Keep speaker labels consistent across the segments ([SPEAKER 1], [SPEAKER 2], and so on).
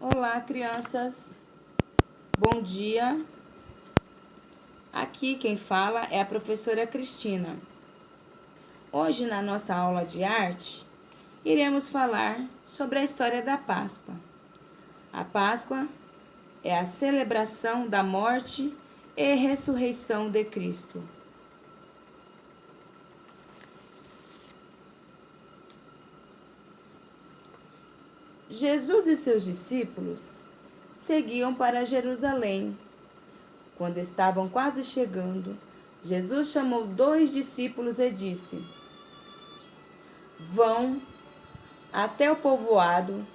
[SPEAKER 1] Olá, crianças. Bom dia. Aqui quem fala é a professora Cristina. Hoje, na nossa aula de arte, iremos falar sobre a história da Páscoa. A Páscoa é a celebração da morte e ressurreição de Cristo. Jesus e seus discípulos seguiam para Jerusalém. Quando estavam quase chegando, Jesus chamou 2 discípulos e disse: Vão até o povoado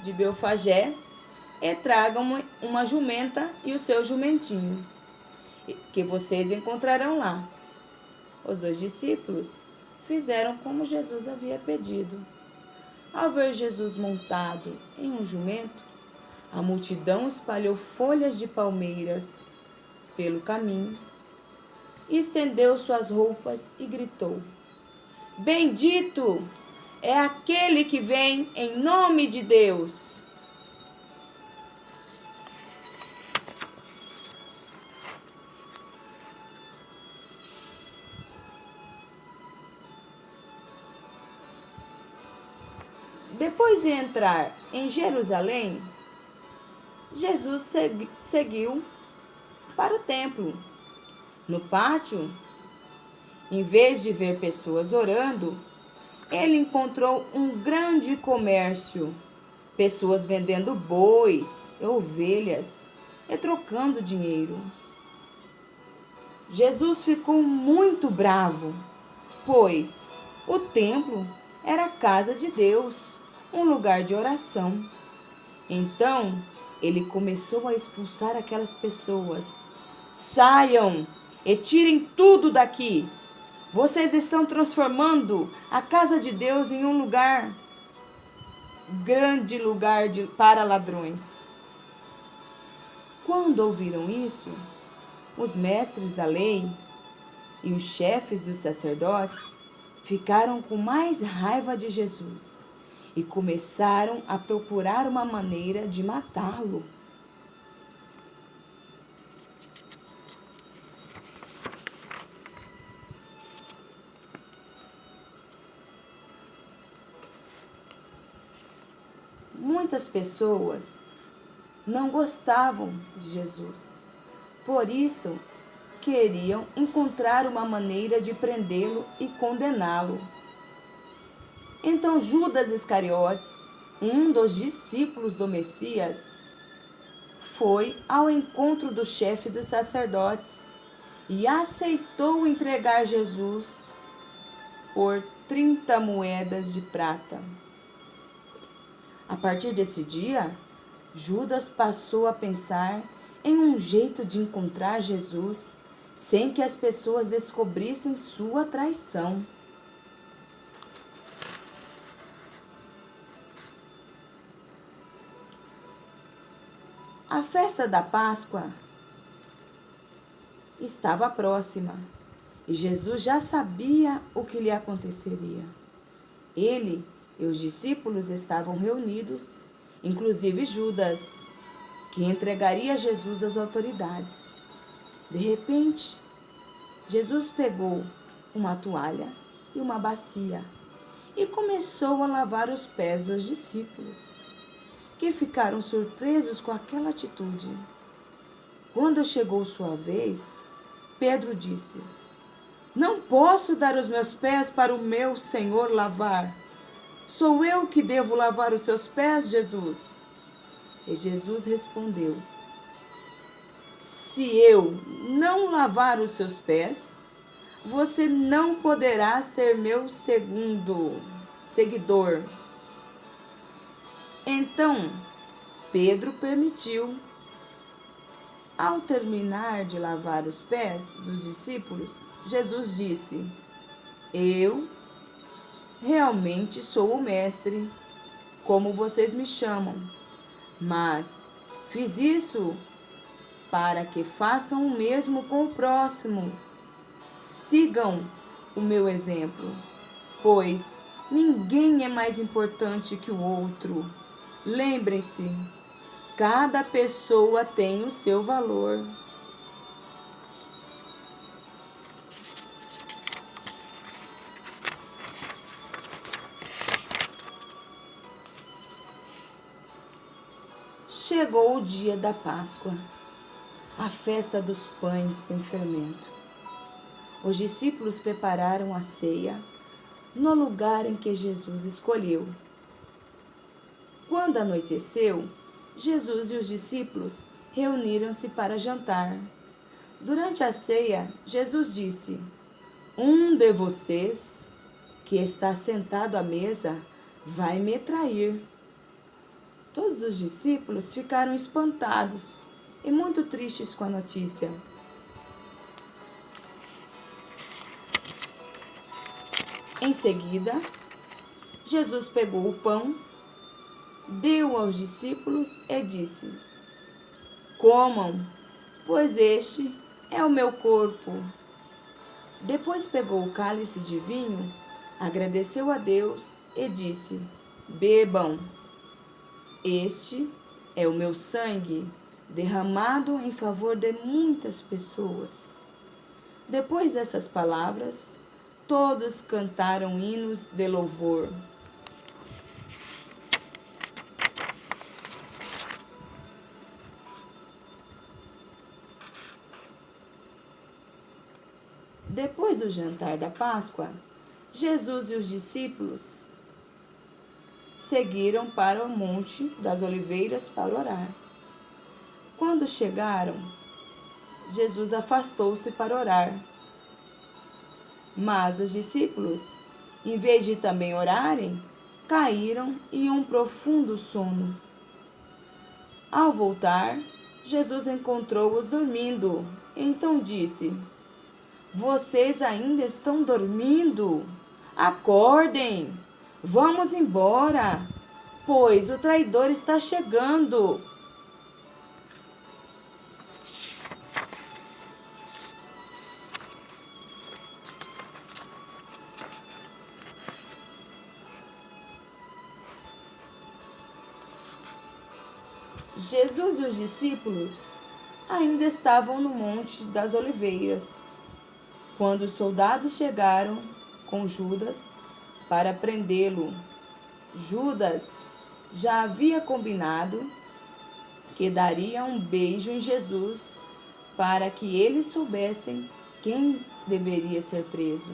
[SPEAKER 1] de Belfagé e tragam uma jumenta e o seu jumentinho, que vocês encontrarão lá. Os 2 discípulos fizeram como Jesus havia pedido. Ao ver Jesus montado em um jumento, a multidão espalhou folhas de palmeiras pelo caminho, estendeu suas roupas e gritou: Bendito é aquele que vem em nome de Deus! Depois de entrar em Jerusalém, Jesus seguiu para o templo. No pátio, em vez de ver pessoas orando, ele encontrou um grande comércio, pessoas vendendo bois e ovelhas e trocando dinheiro. Jesus ficou muito bravo, pois o templo era a casa de Deus, um lugar de oração. Então, ele começou a expulsar aquelas pessoas. Saiam e tirem tudo daqui. Vocês estão transformando a casa de Deus em um grande lugar para ladrões. Quando ouviram isso, os mestres da lei e os chefes dos sacerdotes ficaram com mais raiva de Jesus e começaram a procurar uma maneira de matá-lo. Muitas pessoas não gostavam de Jesus, por isso queriam encontrar uma maneira de prendê-lo e condená-lo. Então Judas Iscariotes, um dos discípulos do Messias, foi ao encontro do chefe dos sacerdotes e aceitou entregar Jesus por 30 moedas de prata. A partir desse dia, Judas passou a pensar em um jeito de encontrar Jesus sem que as pessoas descobrissem sua traição. A festa da Páscoa estava próxima e Jesus já sabia o que lhe aconteceria. Ele e os discípulos estavam reunidos, inclusive Judas, que entregaria Jesus às autoridades. De repente, Jesus pegou uma toalha e uma bacia e começou a lavar os pés dos discípulos, que ficaram surpresos com aquela atitude. Quando chegou sua vez, Pedro disse: Não posso dar os meus pés para o meu Senhor lavar. Sou eu que devo lavar os seus pés, Jesus? E Jesus respondeu: Se eu não lavar os seus pés, você não poderá ser meu seguidor. Então, Pedro permitiu. Ao terminar de lavar os pés dos discípulos, Jesus disse: Eu realmente sou o mestre, como vocês me chamam, mas fiz isso para que façam o mesmo com o próximo. Sigam o meu exemplo, pois ninguém é mais importante que o outro. Lembrem-se, Cada pessoa tem o seu valor. Chegou o dia da Páscoa, a festa dos pães sem fermento. Os discípulos prepararam a ceia no lugar em que Jesus escolheu. Quando anoiteceu, Jesus e os discípulos reuniram-se para jantar. Durante a ceia, Jesus disse: "Um de vocês, que está sentado à mesa, vai me trair." Todos os discípulos ficaram espantados e muito tristes com a notícia. Em seguida, Jesus pegou o pão, deu aos discípulos e disse: "Comam, pois este é o meu corpo." Depois pegou o cálice de vinho, agradeceu a Deus e disse: "Bebam. Este é o meu sangue, derramado em favor de muitas pessoas." Depois dessas palavras, todos cantaram hinos de louvor. Depois do jantar da Páscoa, Jesus e os discípulos seguiram para o Monte das Oliveiras para orar. Quando chegaram, Jesus afastou-se para orar. Mas os discípulos, em vez de também orarem, caíram em um profundo sono. Ao voltar, Jesus encontrou-os dormindo. Então disse: "Vocês ainda estão dormindo? Acordem! Vamos embora, pois o traidor está chegando." Jesus e os discípulos ainda estavam no Monte das Oliveiras, quando os soldados chegaram com Judas para prendê-lo. Judas já havia combinado que daria um beijo em Jesus para que eles soubessem quem deveria ser preso.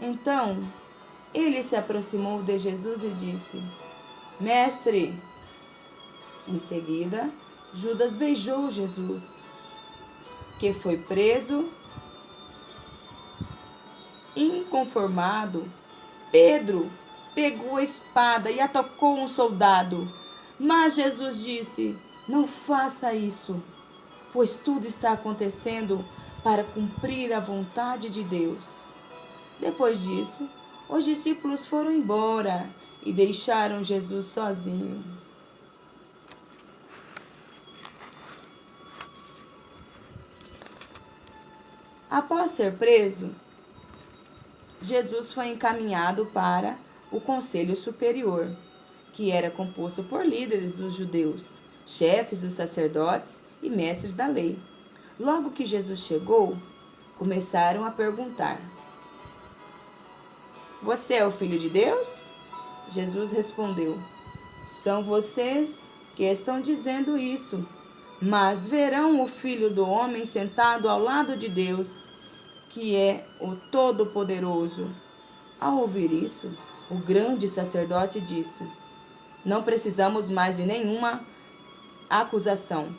[SPEAKER 1] Então, ele se aproximou de Jesus e disse: "Mestre." Em seguida, Judas beijou Jesus, que foi preso. Inconformado, Pedro pegou a espada e atacou um soldado. Mas Jesus disse: "Não faça isso, pois tudo está acontecendo para cumprir a vontade de Deus." Depois disso, os discípulos foram embora e deixaram Jesus sozinho. Após ser preso, Jesus foi encaminhado para o Conselho Superior, que era composto por líderes dos judeus, chefes dos sacerdotes e mestres da lei. Logo que Jesus chegou, começaram a perguntar: "Você é o Filho de Deus?" Jesus respondeu: "São vocês que estão dizendo isso, mas verão o Filho do Homem sentado ao lado de Deus, que é o Todo-Poderoso." Ao ouvir isso, o grande sacerdote disse: "Não precisamos mais de nenhuma acusação,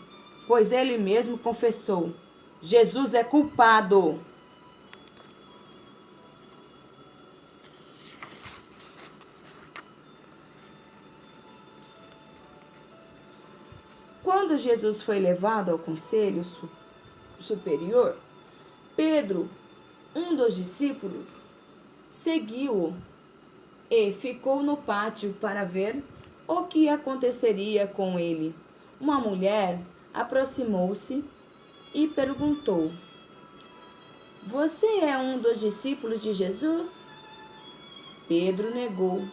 [SPEAKER 1] pois ele mesmo confessou: Jesus é culpado." Quando Jesus foi levado ao Conselho Superior, Pedro, um dos discípulos, seguiu-o e ficou no pátio para ver o que aconteceria com ele. Uma mulher aproximou-se e perguntou: "Você é um dos discípulos de Jesus?" Pedro negou